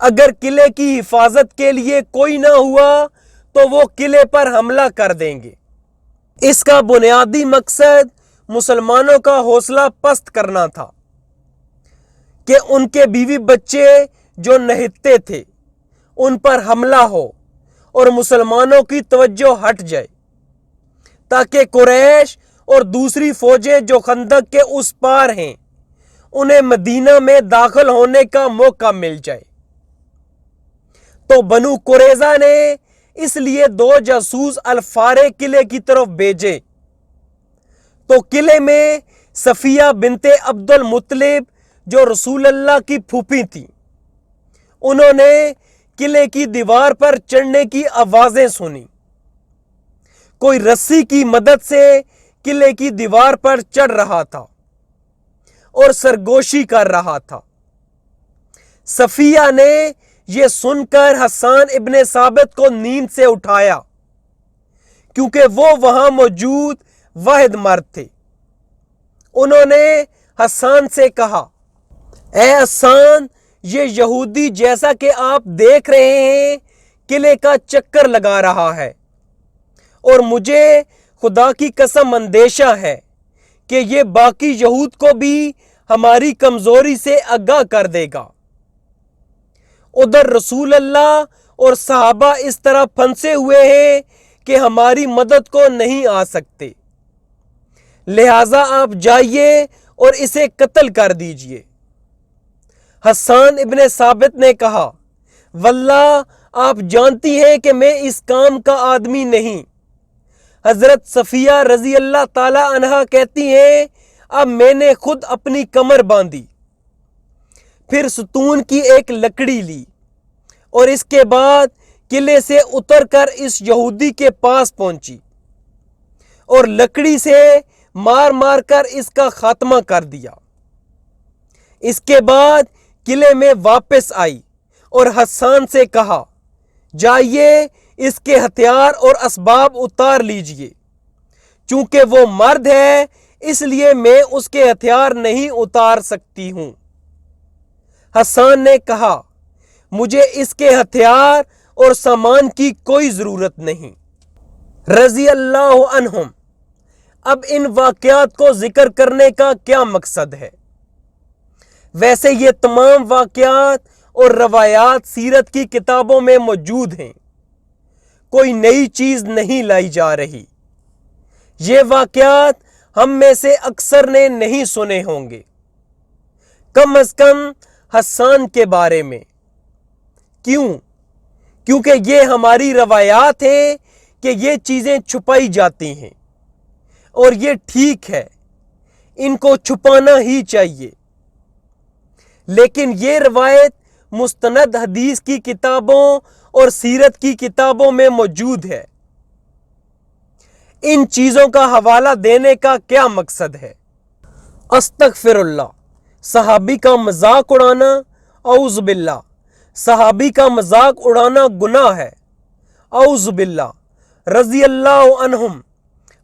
اگر قلعے کی حفاظت کے لیے کوئی نہ ہوا تو وہ قلعے پر حملہ کر دیں گے۔ اس کا بنیادی مقصد مسلمانوں کا حوصلہ پست کرنا تھا کہ ان کے بیوی بچے جو نہتے تھے ان پر حملہ ہو اور مسلمانوں کی توجہ ہٹ جائے، تاکہ قریش اور دوسری فوجیں جو خندق کے اس پار ہیں انہیں مدینہ میں داخل ہونے کا موقع مل جائے۔ تو بنو قریظہ نے اس لیے 2 جاسوس الفارے قلعے کی طرف بھیجے، تو قلعے میں صفیہ بنت عبد المطلب جو رسول اللہ کی پھوپھی تھی، انہوں نے قلعے کی دیوار پر چڑھنے کی آوازیں سنی۔ کوئی رسی کی مدد سے قلعے کی دیوار پر چڑھ رہا تھا اور سرگوشی کر رہا تھا۔ صفیہ نے یہ سن کر حسان ابن ثابت کو نیند سے اٹھایا، کیونکہ وہ وہاں موجود واحد مرد تھے۔ انہوں نے حسان سے کہا، اے حسان، یہ یہودی جیسا کہ آپ دیکھ رہے ہیں قلعے کا چکر لگا رہا ہے، اور مجھے خدا کی قسم اندیشہ ہے کہ یہ باقی یہود کو بھی ہماری کمزوری سے آگاہ کر دے گا۔ ادھر رسول اللہ اور صحابہ اس طرح پھنسے ہوئے ہیں کہ ہماری مدد کو نہیں آ سکتے، لہٰذا آپ جائیے اور اسے قتل کر دیجئے۔ حسان ابن ثابت نے کہا، واللہ آپ جانتی ہیں کہ میں اس کام کا آدمی نہیں۔ حضرت صفیہ رضی اللہ تعالی عنہا کہتی ہیں، اب میں نے خود اپنی کمر باندھی، پھر ستون کی ایک لکڑی لی اور اس کے بعد قلعے سے اتر کر اس یہودی کے پاس پہنچی اور لکڑی سے مار مار کر اس کا خاتمہ کر دیا۔ اس کے بعد قلعے میں واپس آئی اور حسان سے کہا، جائیے اس کے ہتھیار اور اسباب اتار لیجئے، چونکہ وہ مرد ہے اس لیے میں اس کے ہتھیار نہیں اتار سکتی ہوں۔ حسان نے کہا، مجھے اس کے ہتھیار اور سامان کی کوئی ضرورت نہیں۔ رضی اللہ عنہم۔ اب ان واقعات کو ذکر کرنے کا کیا مقصد ہے؟ ویسے یہ تمام واقعات اور روایات سیرت کی کتابوں میں موجود ہیں، کوئی نئی چیز نہیں لائی جا رہی۔ یہ واقعات ہم میں سے اکثر نے نہیں سنے ہوں گے، کم از کم حسان کے بارے میں۔ کیوں؟ کیونکہ یہ ہماری روایات ہیں کہ یہ چیزیں چھپائی جاتی ہیں، اور یہ ٹھیک ہے، ان کو چھپانا ہی چاہیے۔ لیکن یہ روایت مستند حدیث کی کتابوں اور سیرت کی کتابوں میں موجود ہے۔ ان چیزوں کا حوالہ دینے کا کیا مقصد ہے؟ استغفر اللہ، صحابی کا مذاق اڑانا، اعوذ باللہ، صحابی کا مذاق اڑانا گناہ ہے، اعوذ باللہ، رضی اللہ عنہم۔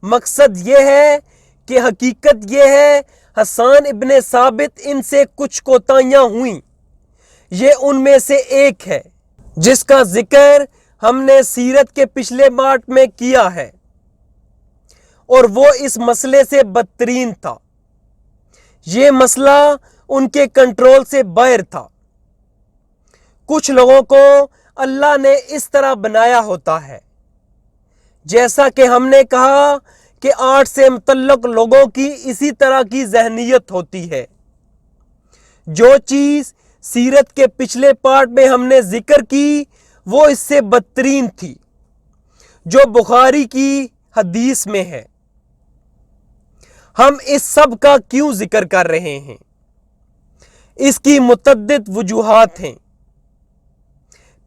مقصد یہ ہے کہ حقیقت یہ ہے حسان ابن ثابت ان سے کچھ کوتاہیاں ہوئیں، یہ ان میں سے ایک ہے جس کا ذکر ہم نے سیرت کے پچھلے پارٹ میں کیا ہے، اور وہ اس مسئلے سے بدترین تھا۔ یہ مسئلہ ان کے کنٹرول سے باہر تھا۔ کچھ لوگوں کو اللہ نے اس طرح بنایا ہوتا ہے، جیسا کہ ہم نے کہا کہ آرٹ سے متعلق لوگوں کی اسی طرح کی ذہنیت ہوتی ہے۔ جو چیز سیرت کے پچھلے پارٹ میں ہم نے ذکر کی وہ اس سے بدترین تھی، جو بخاری کی حدیث میں ہے۔ ہم اس سب کا کیوں ذکر کر رہے ہیں؟ اس کی متعدد وجوہات ہیں۔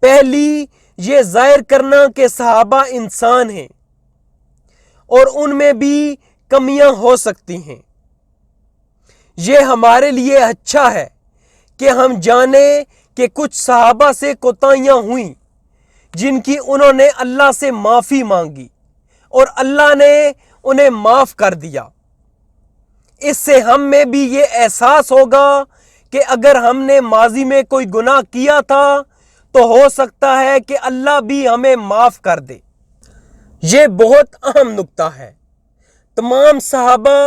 پہلی، یہ ظاہر کرنا کہ صحابہ انسان ہیں اور ان میں بھی کمیاں ہو سکتی ہیں۔ یہ ہمارے لیے اچھا ہے کہ ہم جانیں کہ کچھ صحابہ سے کوتاہیاں ہوئیں جن کی انہوں نے اللہ سے معافی مانگی اور اللہ نے انہیں معاف کر دیا۔ اس سے ہم میں بھی یہ احساس ہوگا کہ اگر ہم نے ماضی میں کوئی گناہ کیا تھا تو ہو سکتا ہے کہ اللہ بھی ہمیں معاف کر دے۔ یہ بہت اہم نکتہ ہے۔ تمام صحابہ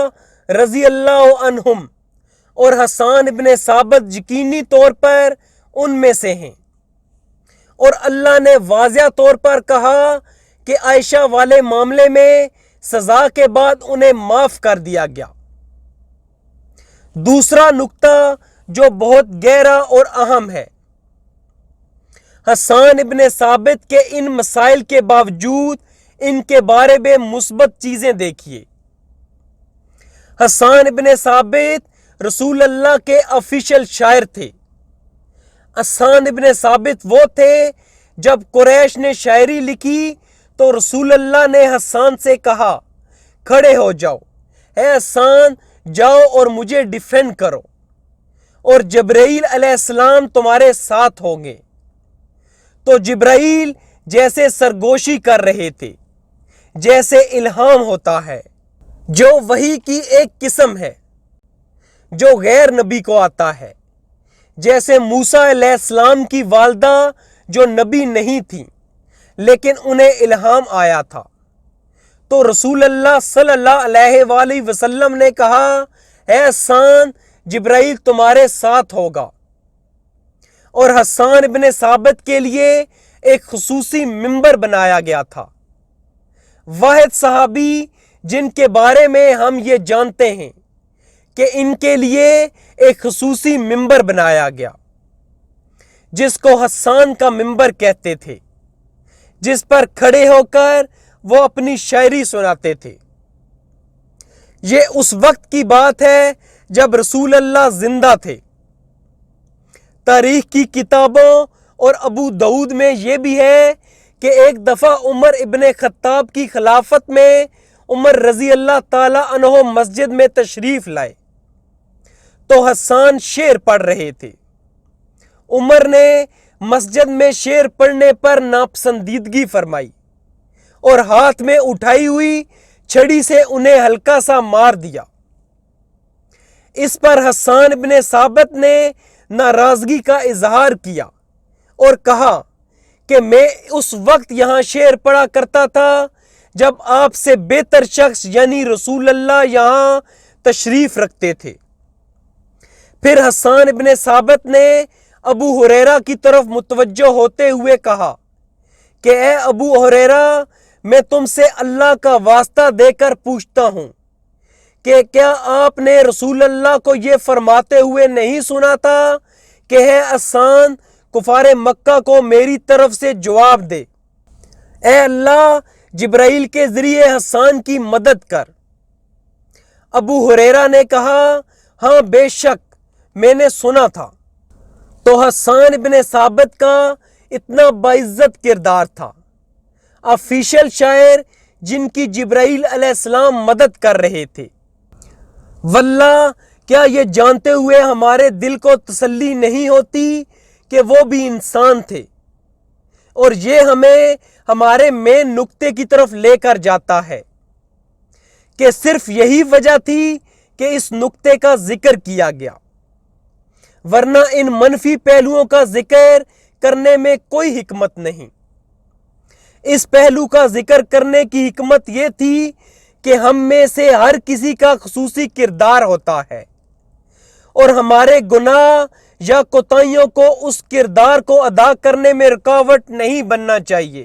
رضی اللہ عنہم اور حسان ابن ثابت یقینی طور پر ان میں سے ہیں، اور اللہ نے واضح طور پر کہا کہ عائشہ والے معاملے میں سزا کے بعد انہیں معاف کر دیا گیا۔ دوسرا نکتہ جو بہت گہرا اور اہم ہے، حسان ابن ثابت کے ان مسائل کے باوجود ان کے بارے میں مثبت چیزیں دیکھیے۔ حسان ابن ثابت رسول اللہ کے آفیشل شاعر تھے۔ حسان ابن ثابت وہ تھے جب قریش نے شاعری لکھی تو رسول اللہ نے حسان سے کہا کھڑے ہو جاؤ، اے حسان جاؤ اور مجھے ڈیفینڈ کرو، اور جبرائیل علیہ السلام تمہارے ساتھ ہوں گے۔ تو جبرائیل جیسے سرگوشی کر رہے تھے، جیسے الہام ہوتا ہے، جو وحی کی ایک قسم ہے جو غیر نبی کو آتا ہے، جیسے موسیٰ علیہ السلام کی والدہ جو نبی نہیں تھی لیکن انہیں الہام آیا تھا۔ تو رسول اللہ صلی اللہ علیہ وآلہ وسلم نے کہا اے حسان جبرائیل تمہارے ساتھ ہوگا، اور حسان ابن ثابت کے لیے ایک خصوصی منبر بنایا گیا تھا۔ واحد صحابی جن کے بارے میں ہم یہ جانتے ہیں کہ ان کے لیے ایک خصوصی منبر بنایا گیا جس کو حسان کا منبر کہتے تھے، جس پر کھڑے ہو کر وہ اپنی شاعری سناتے تھے۔ یہ اس وقت کی بات ہے جب رسول اللہ زندہ تھے۔ تاریخ کی کتابوں اور ابو داؤد میں یہ بھی ہے کہ ایک دفعہ عمر ابن خطاب کی خلافت میں عمر رضی اللہ تعالی عنہ مسجد میں تشریف لائے تو حسان شعر پڑھ رہے تھے۔ عمر نے مسجد میں شعر پڑھنے پر ناپسندیدگی فرمائی اور ہاتھ میں اٹھائی ہوئی چھڑی سے انہیں ہلکا سا مار دیا۔ اس پر حسان ابن ثابت نے ناراضگی کا اظہار کیا اور کہا کہ میں اس وقت یہاں شعر پڑھا کرتا تھا جب آپ سے بہتر شخص یعنی رسول اللہ یہاں تشریف رکھتے تھے۔ پھر حسان ابن ثابت نے ابو ہریرہ کی طرف متوجہ ہوتے ہوئے کہا کہ اے ابو ہریرہ میں تم سے اللہ کا واسطہ دے کر پوچھتا ہوں کہ کیا آپ نے رسول اللہ کو یہ فرماتے ہوئے نہیں سنا تھا کہ ہے حسان کفار مکہ کو میری طرف سے جواب دے، اے اللہ جبرائیل کے ذریعے حسان کی مدد کر۔ ابو ہریرہ نے کہا ہاں بے شک میں نے سنا تھا۔ تو حسان ابن ثابت کا اتنا باعزت کردار تھا، آفیشل شاعر جن کی جبرائیل علیہ السلام مدد کر رہے تھے۔ واللہ کیا یہ جانتے ہوئے ہمارے دل کو تسلی نہیں ہوتی کہ وہ بھی انسان تھے، اور یہ ہمیں ہمارے مین نقطے کی طرف لے کر جاتا ہے کہ صرف یہی وجہ تھی کہ اس نقطے کا ذکر کیا گیا، ورنہ ان منفی پہلوؤں کا ذکر کرنے میں کوئی حکمت نہیں۔ اس پہلو کا ذکر کرنے کی حکمت یہ تھی کہ ہم میں سے ہر کسی کا خصوصی کردار ہوتا ہے، اور ہمارے گناہ یا کوتاہیوں کو اس کردار کو ادا کرنے میں رکاوٹ نہیں بننا چاہیے۔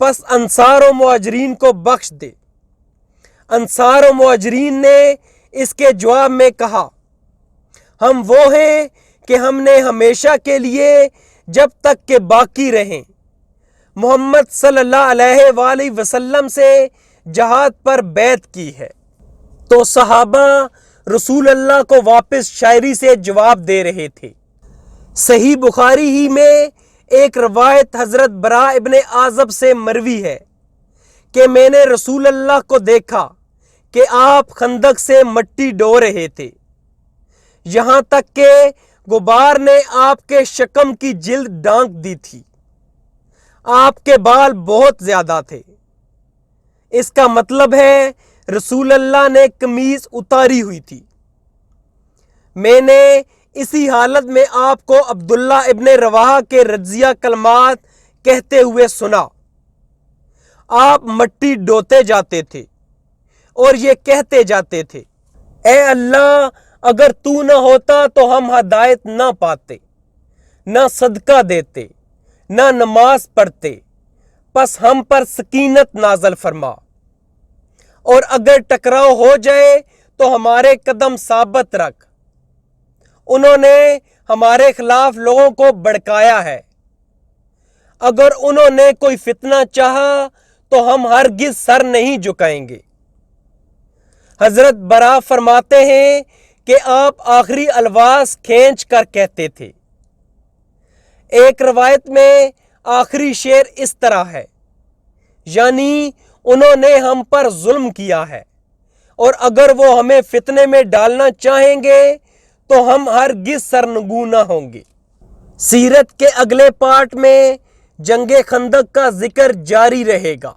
پس انصار و مہاجرین کو بخش دے۔ انصار و مہاجرین نے اس کے جواب میں کہا، ہم وہ ہیں کہ ہم نے ہمیشہ کے لیے جب تک کہ باقی رہیں محمد صلی اللہ علیہ وآلہ وسلم سے جہاد پر بیعت کی ہے۔ تو صحابہ رسول اللہ کو واپس شاعری سے جواب دے رہے تھے۔ صحیح بخاری ہی میں ایک روایت حضرت براء ابن عازب سے مروی ہے کہ میں نے رسول اللہ کو دیکھا کہ آپ خندق سے مٹی ڈو رہے تھے، یہاں تک کہ غبار نے آپ کے شکم کی جلد ڈھانک دی تھی۔ آپ کے بال بہت زیادہ تھے۔ اس کا مطلب ہے رسول اللہ نے قمیض اتاری ہوئی تھی۔ میں نے اسی حالت میں آپ کو عبداللہ ابن رواحہ کے رضیہ کلمات کہتے ہوئے سنا۔ آپ مٹی ڈوتے جاتے تھے اور یہ کہتے جاتے تھے، اے اللہ، اگر تو نہ ہوتا تو ہم ہدایت نہ پاتے، نہ صدقہ دیتے، نہ نماز پڑھتے، پس ہم پر سکینت نازل فرما، اور اگر ٹکراؤ ہو جائے تو ہمارے قدم ثابت رکھ۔ انہوں نے ہمارے خلاف لوگوں کو بھڑکایا ہے، اگر انہوں نے کوئی فتنہ چاہا تو ہم ہرگز سر نہیں جھکائیں گے۔ حضرت براء فرماتے ہیں کہ آپ آخری الفاظ کھینچ کر کہتے تھے۔ ایک روایت میں آخری شعر اس طرح ہے، یعنی انہوں نے ہم پر ظلم کیا ہے، اور اگر وہ ہمیں فتنے میں ڈالنا چاہیں گے تو ہم ہرگز سرنگوں نہ ہوں گے۔ سیرت کے اگلے پارٹ میں جنگ خندق کا ذکر جاری رہے گا۔